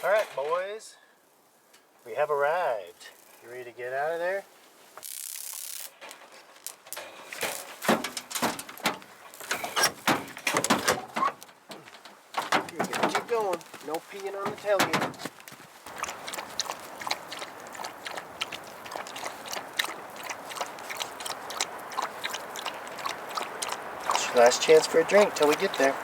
Alright, boys. We have arrived. You ready to get out of there? You're gonna keep going. No peeing on the tailgate. It's your last chance for a drink till we get there.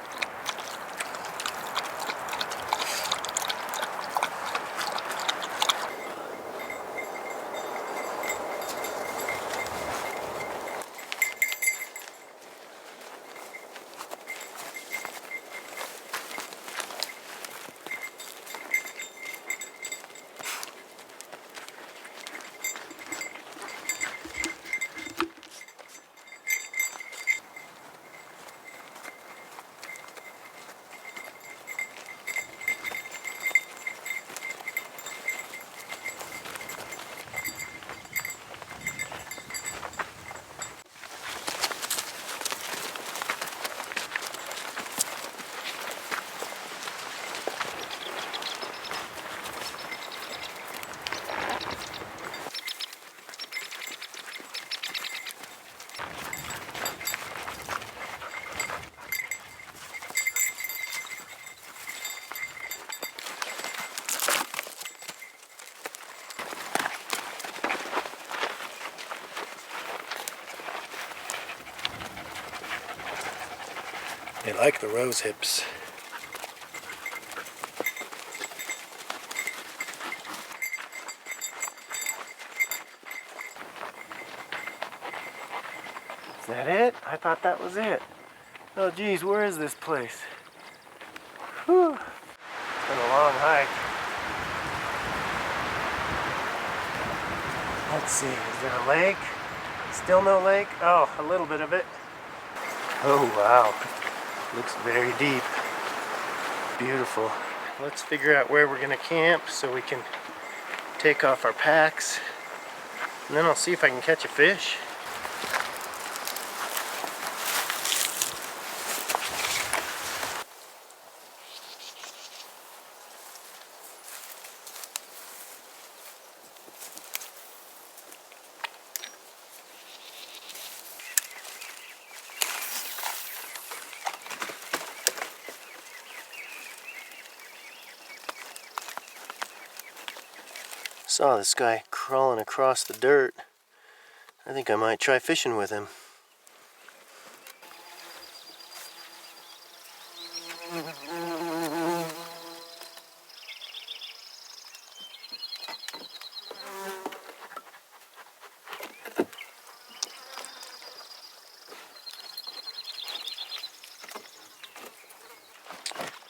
They like the rose hips. Is that it? I thought that was it. Oh geez, where is this place? Whew. It's been a long hike. Let's see, is there a lake? Still no lake? Oh, a little bit of it. Oh wow. Looks very deep. Beautiful. Let's figure out where we're gonna camp so we can take off our packs. And then I'll see if I can catch a fish. Saw this guy crawling across the dirt. I think I might try fishing with him.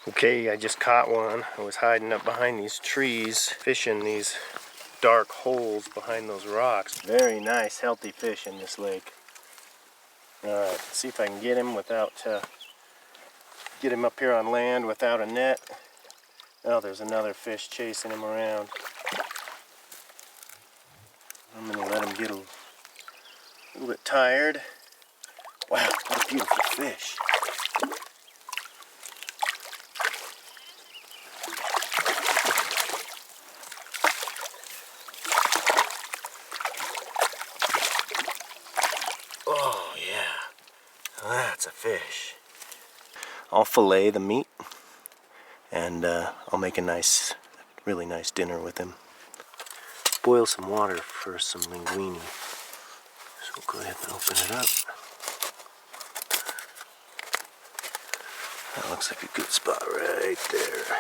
Okay, I just caught one. I was hiding up behind these trees, fishing these dark holes behind those rocks. Very nice, healthy fish in this lake. Alright, let's see if I can get him without, get him up here on land without a net. Oh, there's another fish chasing him around. I'm gonna let him get a little bit tired. Wow, what a beautiful fish. Oh yeah, that's a fish. I'll fillet the meat and I'll make a nice, really nice dinner with him. Boil some water for some linguini. So we'll go ahead and open it up. That looks like a good spot right there.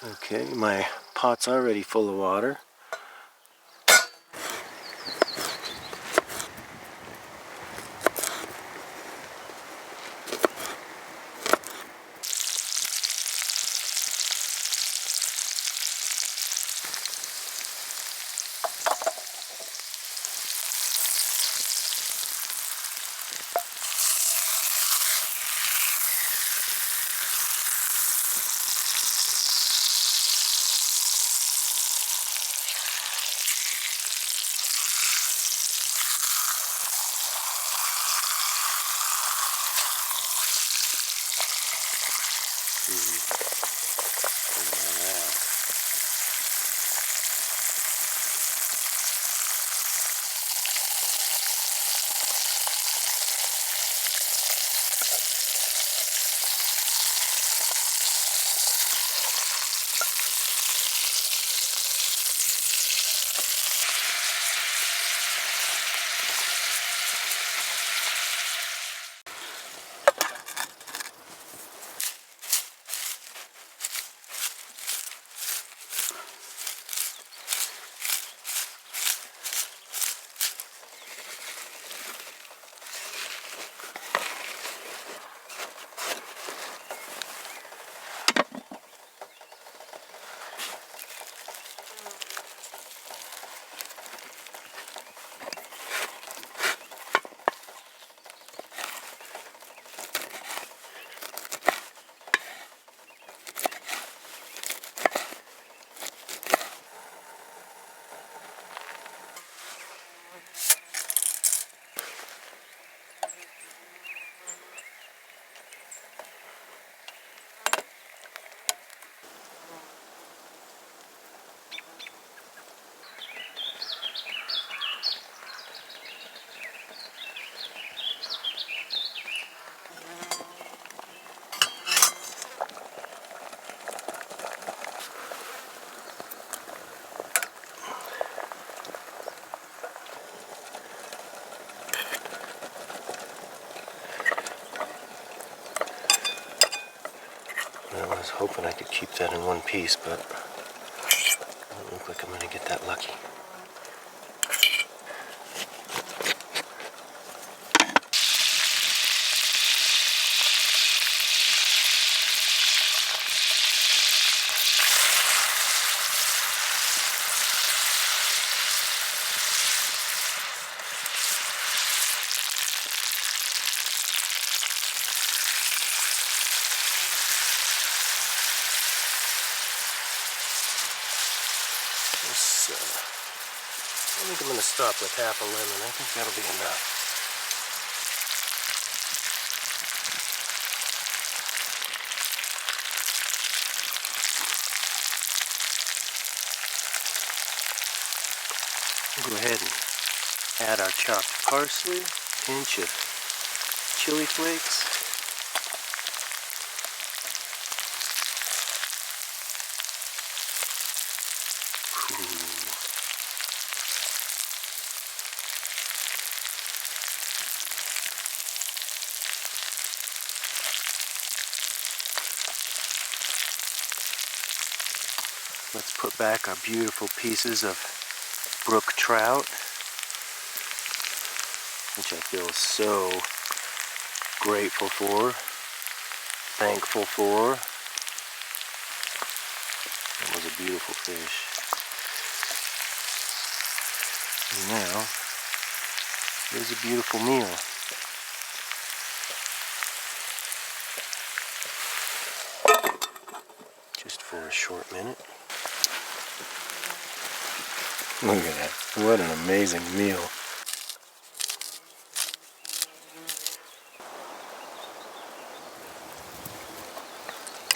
Okay, my pot's already full of water. Well, I was hoping I could keep that in one piece, but it doesn't look like I'm going to get that lucky. I think I'm going to stop with half a lemon. I think that'll be enough. We'll go ahead and add our chopped parsley, pinch of chili flakes. Let's put back our beautiful pieces of brook trout, which I feel so grateful for, thankful for. That was a beautiful fish. And now, here's a beautiful meal. Just for a short minute. Look at that. What an amazing meal.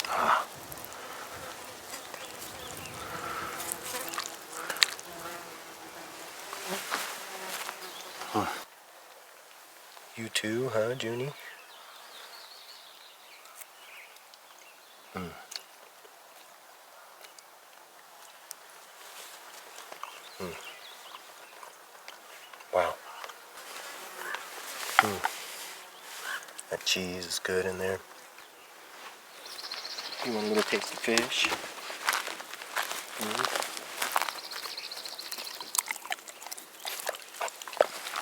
Ah. Huh. You too, huh, Juni? Mm. Mm. Wow. Mm. That cheese is good in there. You want a little taste of fish? Mm.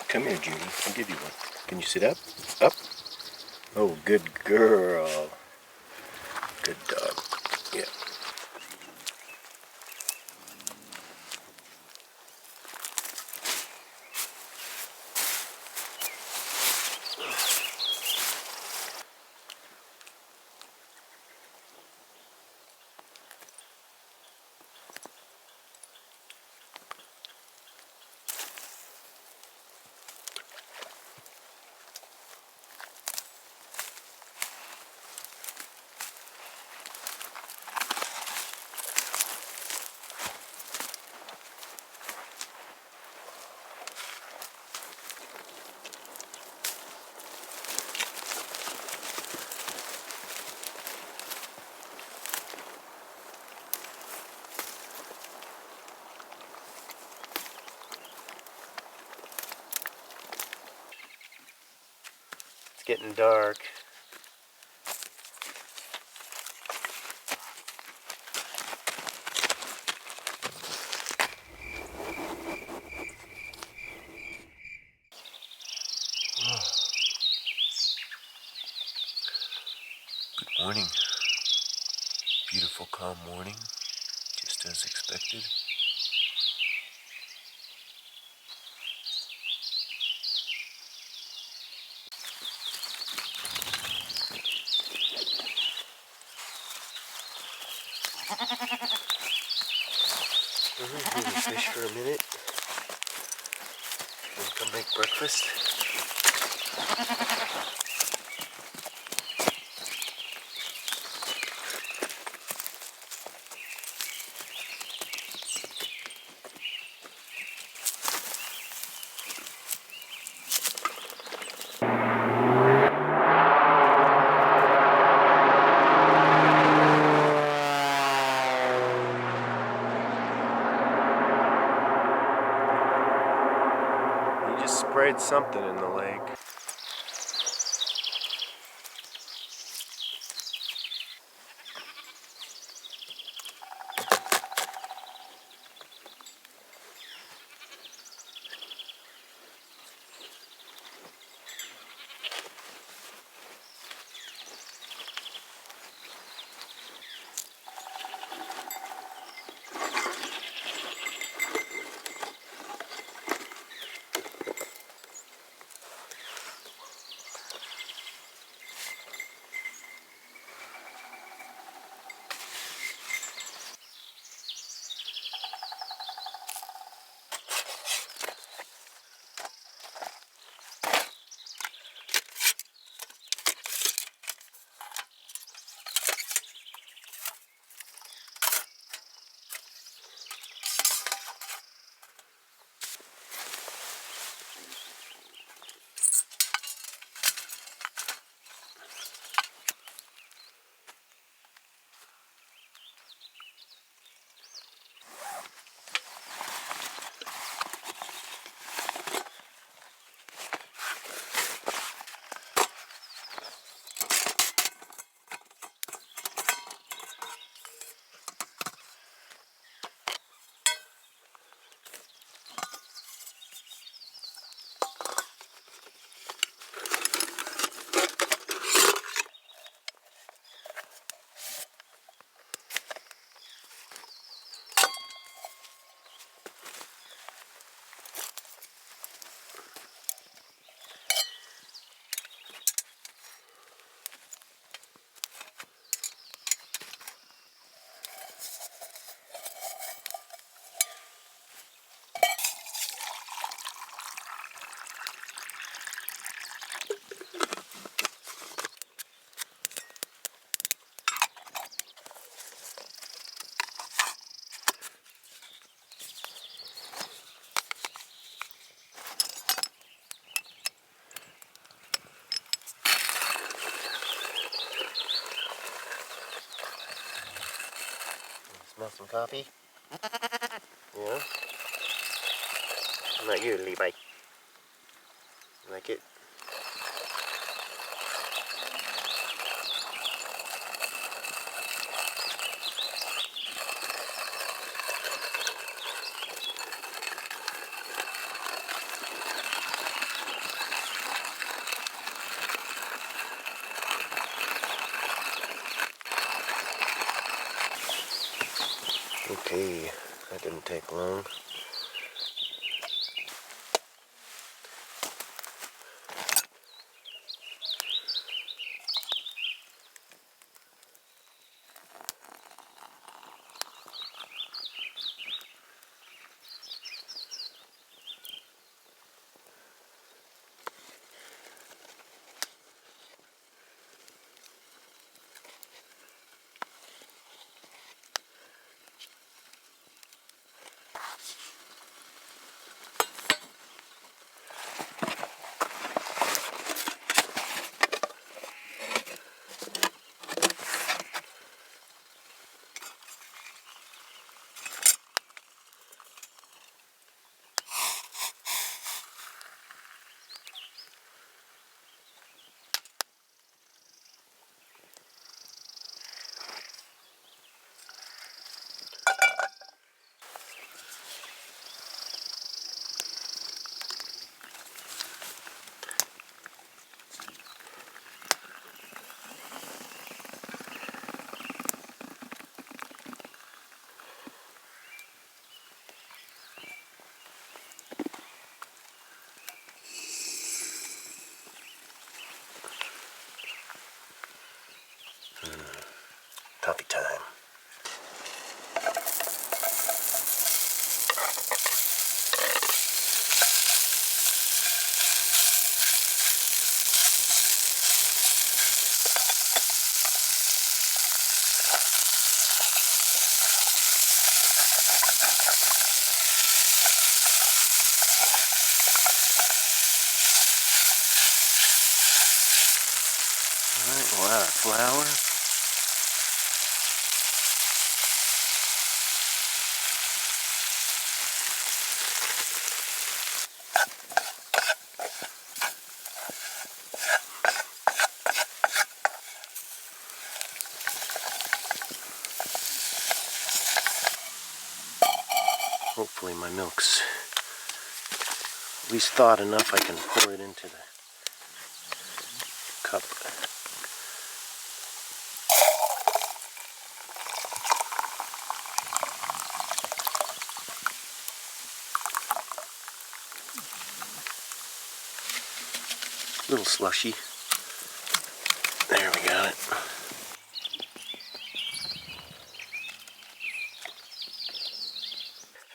Come here, Judy. I'll give you one. Can you sit up? Up? Oh, good girl. Good dog. Yeah. It's getting dark. Good morning. Beautiful, calm morning, just as expected. We're going to fish for a minute and come make breakfast. You just sprayed something in the lake. Want some coffee? Yeah? How about you, Levi? Like it? Okay, that didn't take long. Coffee time. Alright, we'll add our flour. Hopefully my milk's at least thawed enough I can pour it into the cup. A little slushy. There, we got it.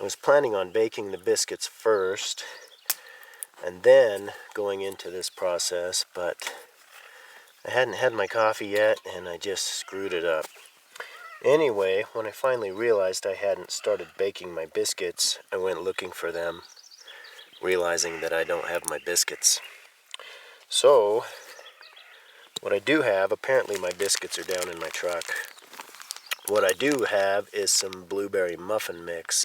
I was planning on baking the biscuits first and then going into this process, but I hadn't had my coffee yet and I just screwed it up. Anyway, when I finally realized I hadn't started baking my biscuits, I went looking for them, realizing that I don't have my biscuits. So, what I do have, apparently my biscuits are down in my truck. What I do have is some blueberry muffin mix.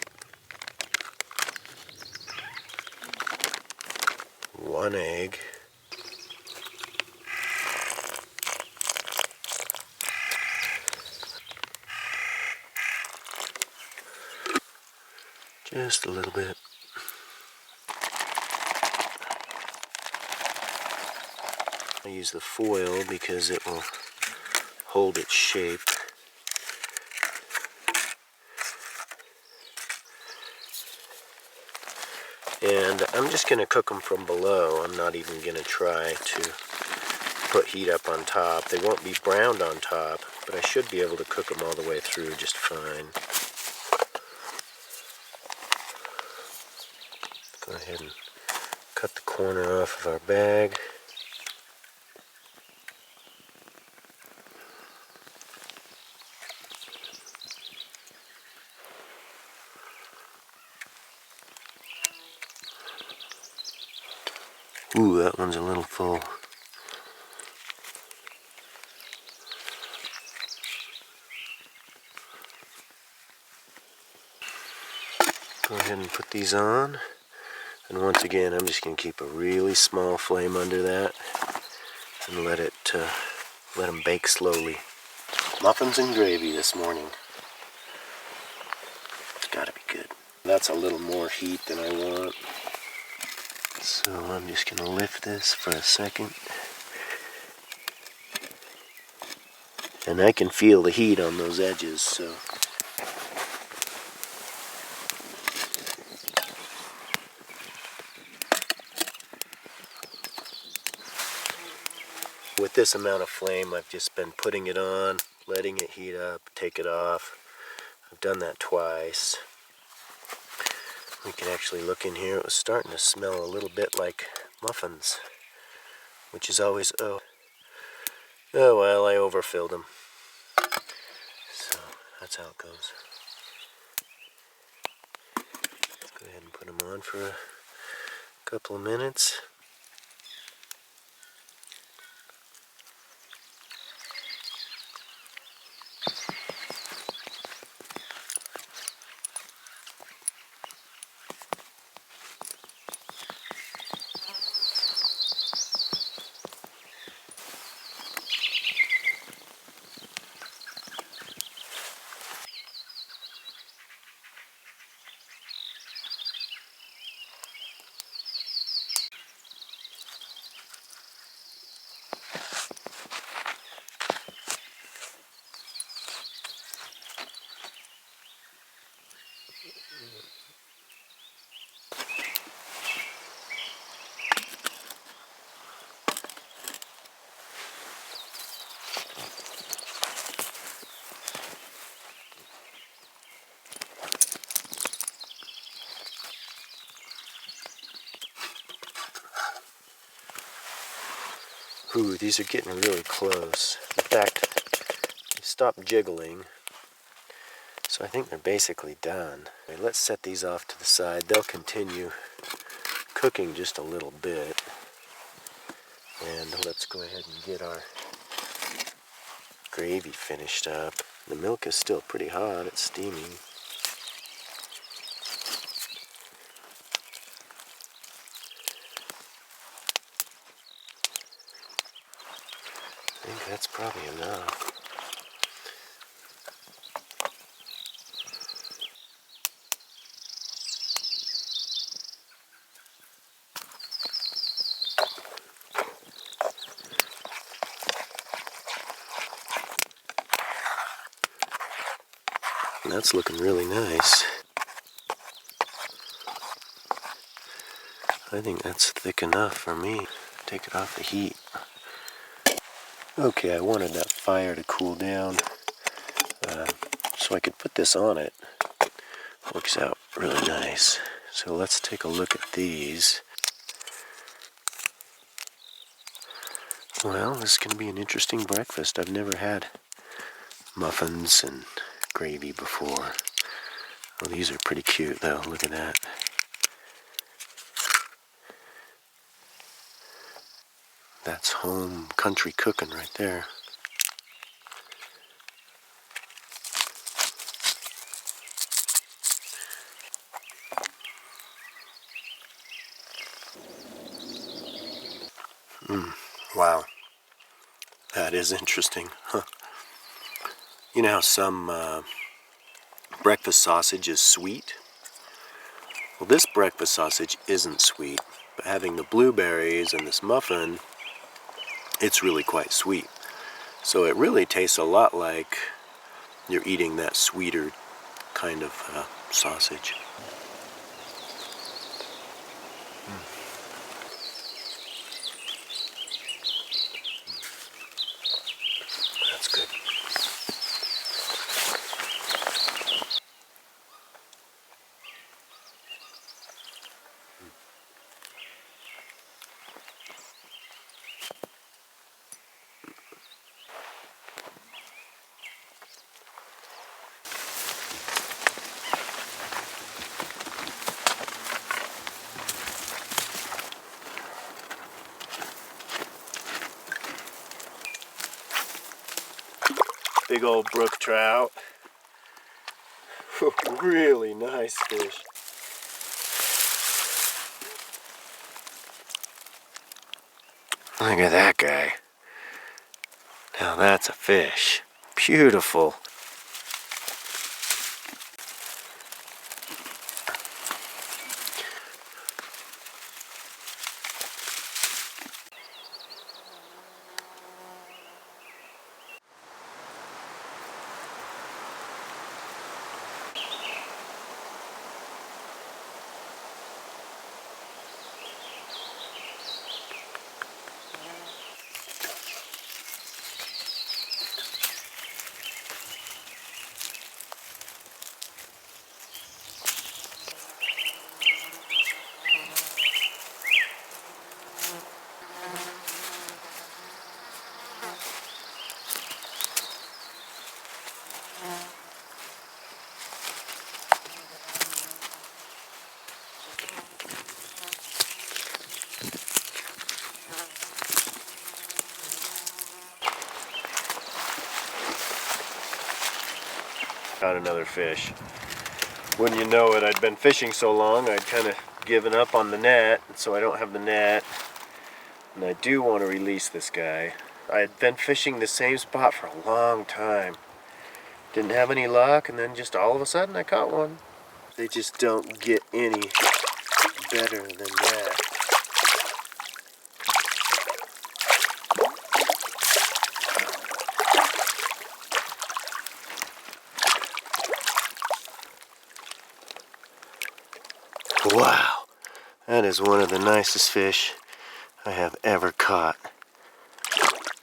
1 egg. Just a little bit. I use the foil because it will hold its shape. And I'm just going to cook them from below. I'm not even going to try to put heat up on top. They won't be browned on top, but I should be able to cook them all the way through just fine. Go ahead and cut the corner off of our bag. Ooh, that one's a little full. Go ahead and put these on. And once again, I'm just going to keep a really small flame under that and let them bake slowly. Muffins and gravy this morning. It's got to be good. That's a little more heat than I want. So I'm just going to lift this for a second. And I can feel the heat on those edges, so. With this amount of flame, I've just been putting it on, letting it heat up, take it off. I've done that twice. We can actually look in here. It was starting to smell a little bit like muffins, which is always, oh well, I overfilled them. So that's how it goes. Let's go ahead and put them on for a couple of minutes. Ooh, these are getting really close. In fact, they stopped jiggling. So I think they're basically done. Okay, let's set these off to the side. They'll continue cooking just a little bit. And let's go ahead and get our gravy finished up. The milk is still pretty hot. It's steaming. I think that's probably enough. That's looking really nice. I think that's thick enough for me. Take it off the heat. Okay, I wanted that fire to cool down so I could put this on it. Works out really nice. So let's take a look at these. Well, this is going to be an interesting breakfast. I've never had muffins and gravy before. Oh, these are pretty cute though. Look at that. That's home country cooking right there. Wow. That is interesting. Huh. You know how some breakfast sausage is sweet? Well, this breakfast sausage isn't sweet, but having the blueberries and this muffin, it's really quite sweet. So it really tastes a lot like you're eating that sweeter kind of sausage. That's good. Big old brook trout. Really nice fish. Look at that guy. Now that's a fish. Beautiful. Got another fish. Wouldn't you know it, I'd been fishing so long, I'd kind of given up on the net, and so I don't have the net. And I do want to release this guy. I had been fishing the same spot for a long time. Didn't have any luck, and then just all of a sudden I caught one. They just don't get any better than that. Wow, that is one of the nicest fish I have ever caught.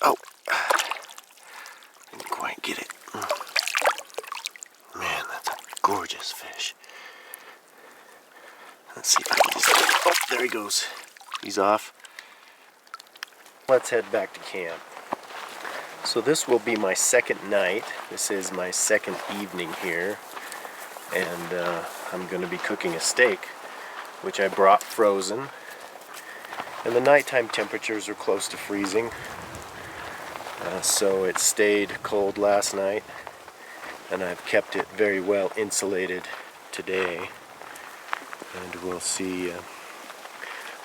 Oh, didn't quite get it. Man, that's a gorgeous fish. Let's see if I can just... Oh, there he goes. He's off. Let's head back to camp. So this will be my second night. This is my second evening here. And I'm going to be cooking a steak, which I brought frozen. And the nighttime temperatures are close to freezing. So it stayed cold last night. And I've kept it very well insulated today. And we'll see.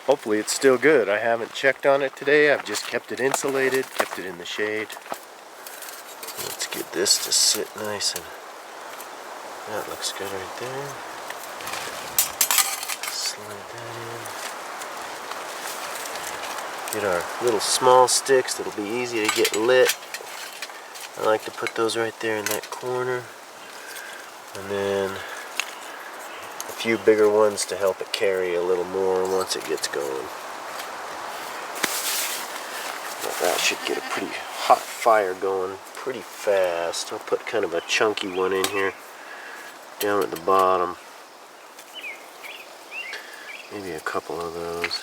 Hopefully it's still good. I haven't checked on it today. I've just kept it insulated, kept it in the shade. Let's get this to sit nice, and that looks good right there. Slide that in. Get our little small sticks that'll be easy to get lit. I like to put those right there in that corner. And then a few bigger ones to help it carry a little more once it gets going. But that should get a pretty hot fire going pretty fast. I'll put kind of a chunky one in here down at the bottom. Maybe a couple of those.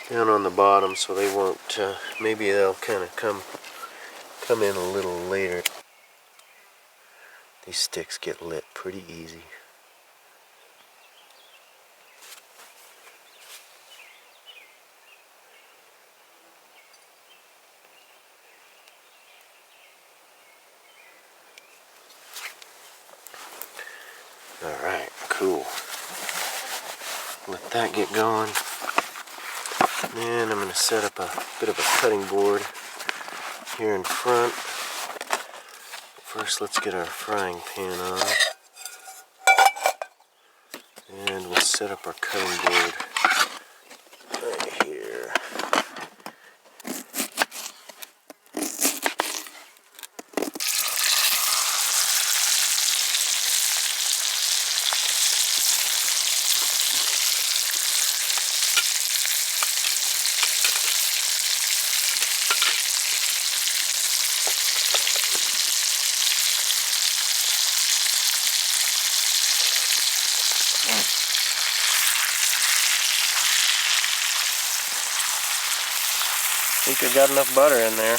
Down on the bottom so they won't, maybe they'll kind of come in a little later. These sticks get lit pretty easy. Alright, cool. Let that get going. And I'm going to set up a bit of a cutting board here in front. First, let's get our frying pan on. And we'll set up our cutting board right here. I think I got enough butter in there.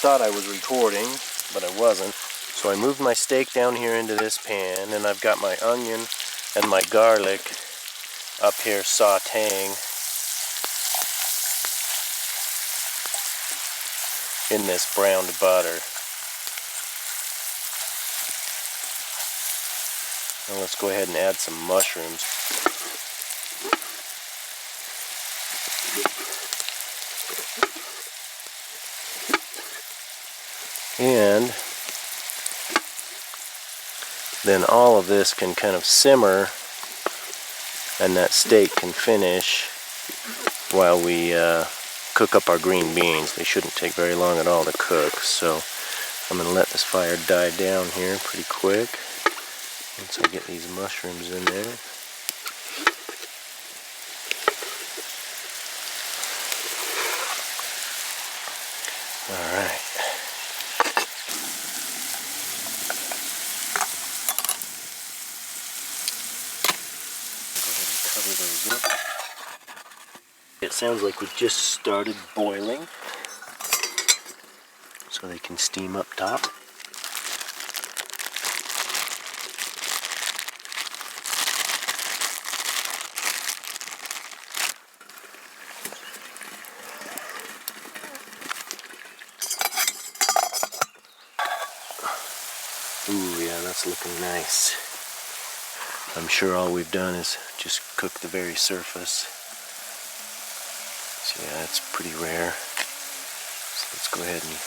thought I was recording, but I wasn't. So I moved my steak down here into this pan, and I've got my onion and my garlic up here sauteing in this browned butter. Now let's go ahead and add some mushrooms. And then all of this can kind of simmer, and that steak can finish while we cook up our green beans. They shouldn't take very long at all to cook, so I'm going to let this fire die down here pretty quick once I get these mushrooms in there. Alright. Cover those up. It sounds like we've just started boiling, so they can steam up top. Ooh, yeah, that's looking nice. I'm sure all we've done is just cook the very surface. So yeah, it's pretty rare. So let's go ahead and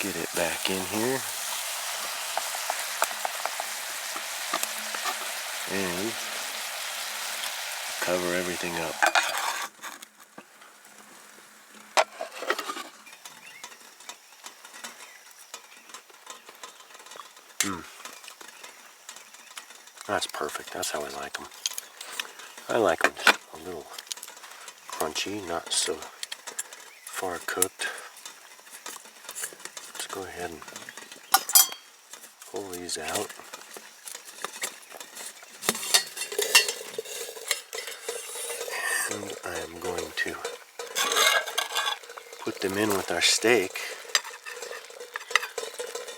get it back in here. And cover everything up. That's perfect. That's how I like them. I like them just a little crunchy, not so far cooked. Let's go ahead and pull these out. And I am going to put them in with our steak.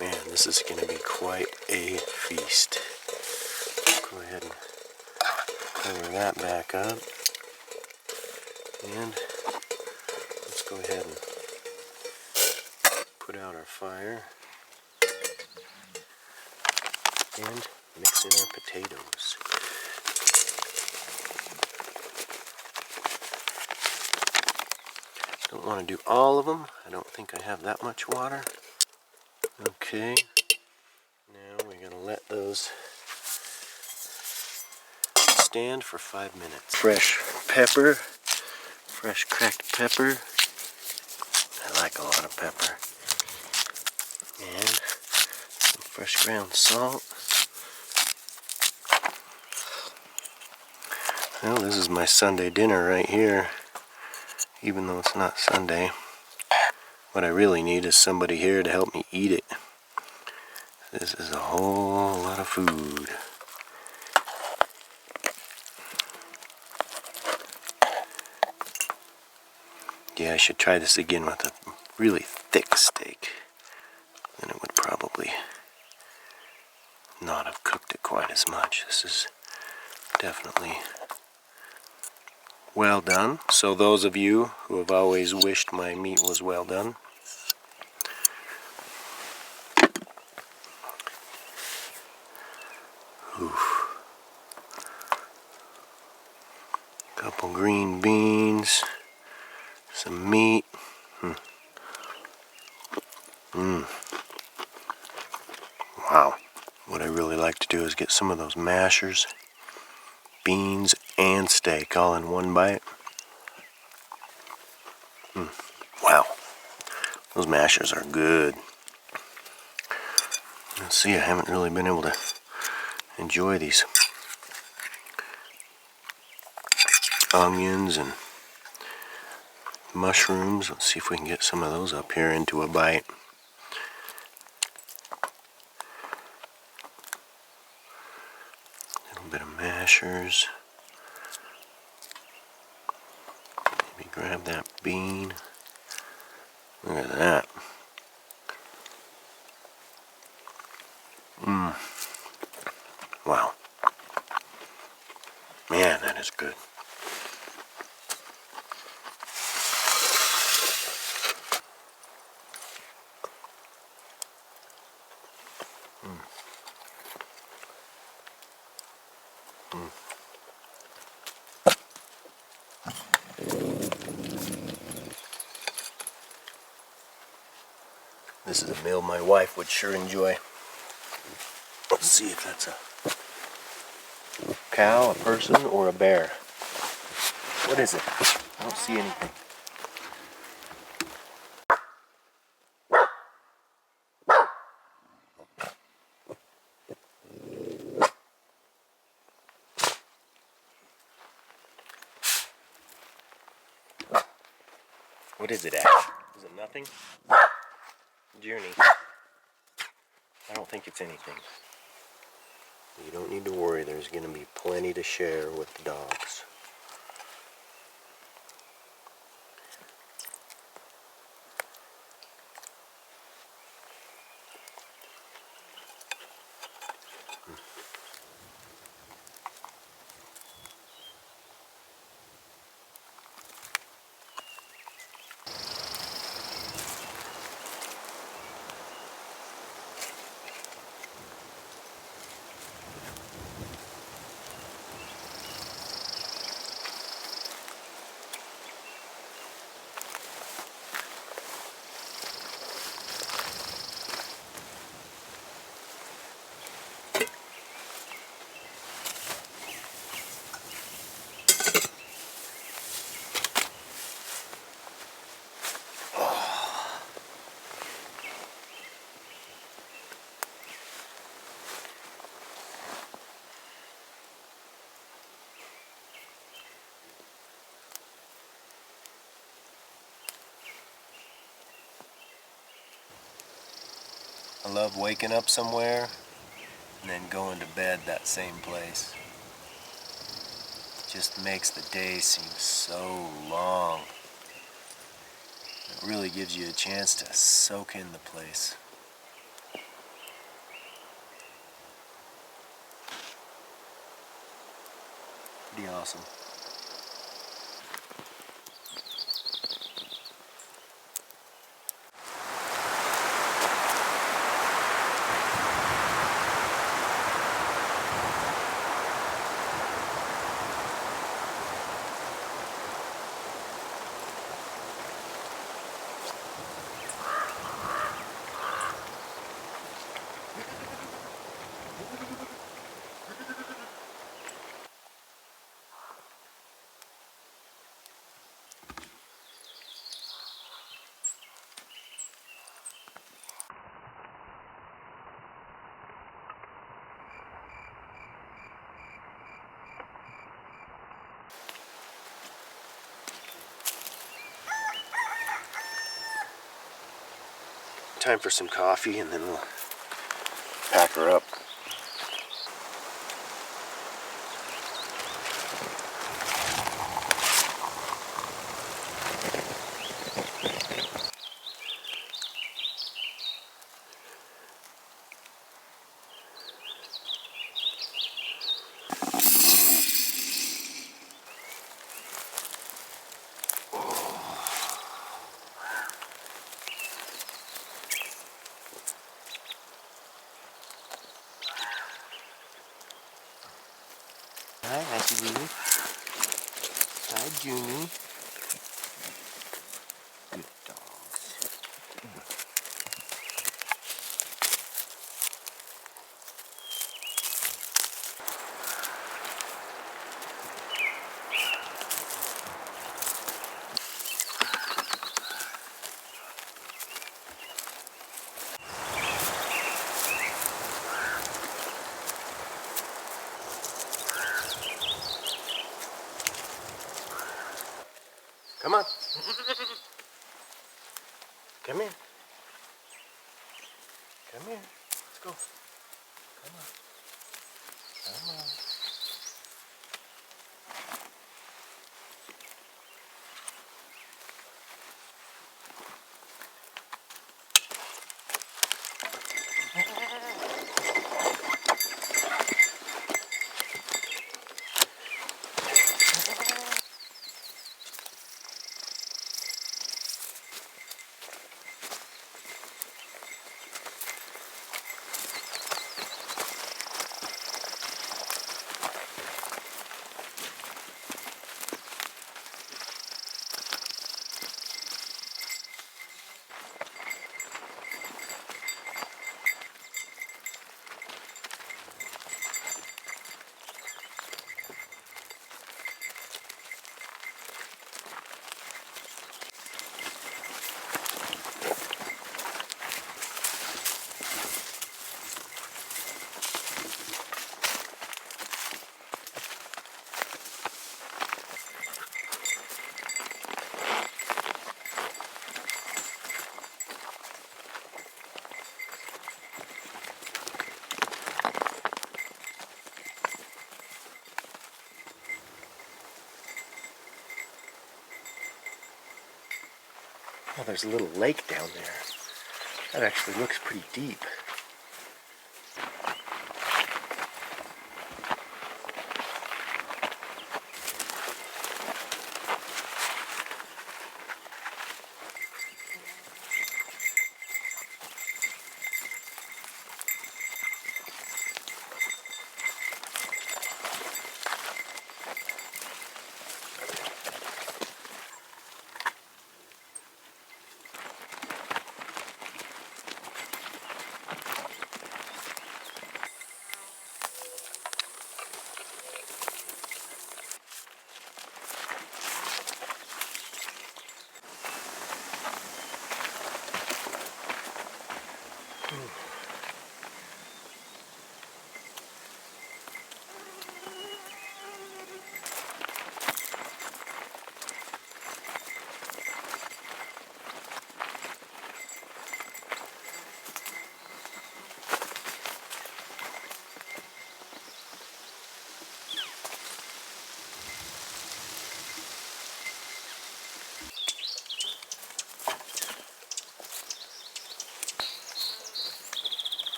Man, this is going to be quite a feast. Go ahead and cover that back up. And let's go ahead and put out our fire and mix in our potatoes. Don't want to do all of them. I don't think I have that much water. Okay, now we're going to let those stand for 5 minutes. Fresh pepper, fresh cracked pepper. I like a lot of pepper. And some fresh ground salt. Well, this is my Sunday dinner right here, even though it's not Sunday. What I really need is somebody here to help me eat it. This is a whole lot of food. Yeah, I should try this again with a really thick steak. Then it would probably not have cooked it quite as much. This is definitely well done. So those of you who have always wished my meat was well done, couple green beans, some meat. Wow. What I really like to do is get some of those mashers, beans and steak all in one bite. Wow. Those mashers are good. Let's see, I haven't really been able to enjoy these onions and mushrooms. Let's see if we can get some of those up here into a bite. A little bit of mashers. Maybe grab that bean. Look at that. Wow. Man, that is good. This is a meal my wife would sure enjoy. Let's see if that's a cow, a person, or a bear. What is it? I don't see anything. What is it, Ash? Is it nothing? Juni. I don't think it's anything. You don't need to worry, there's going to be plenty to share with the dogs. I love waking up somewhere and then going to bed that same place. It just makes the day seem so long. It really gives you a chance to soak in the place. Pretty awesome. Time for some coffee and then we'll pack her up. Hi, Juni. Hi, Juni. Good dogs. Come on. Come here. Come here. Let's go. Come on. Come on. Oh, there's a little lake down there. That actually looks pretty deep.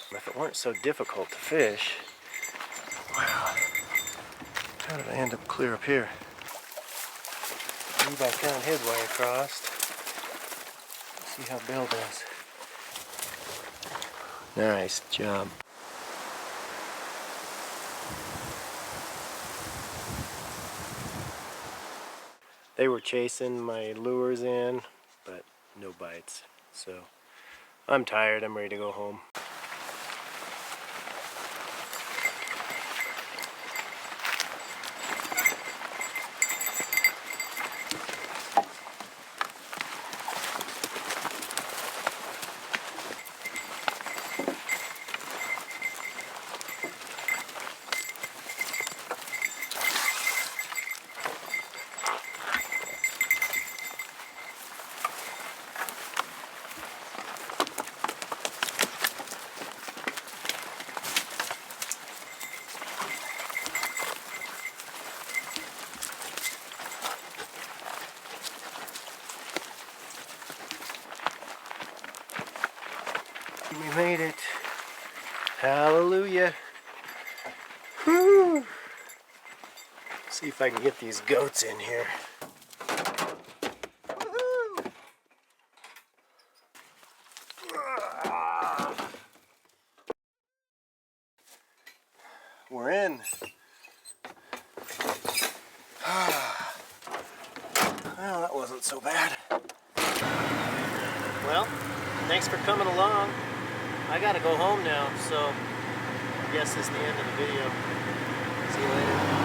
If it weren't so difficult to fish, wow, how did I end up clear up here? Levi found his way across. Let's see how Bill does. Nice job. They were chasing my lures in, but no bites. So I'm tired, I'm ready to go home. We made it. Hallelujah. Whew. See if I can get these goats in here. Woo-hoo. We're in. Well, that wasn't so bad. Well, thanks for coming along. I gotta go home now, so I guess this is the end of the video. See you later.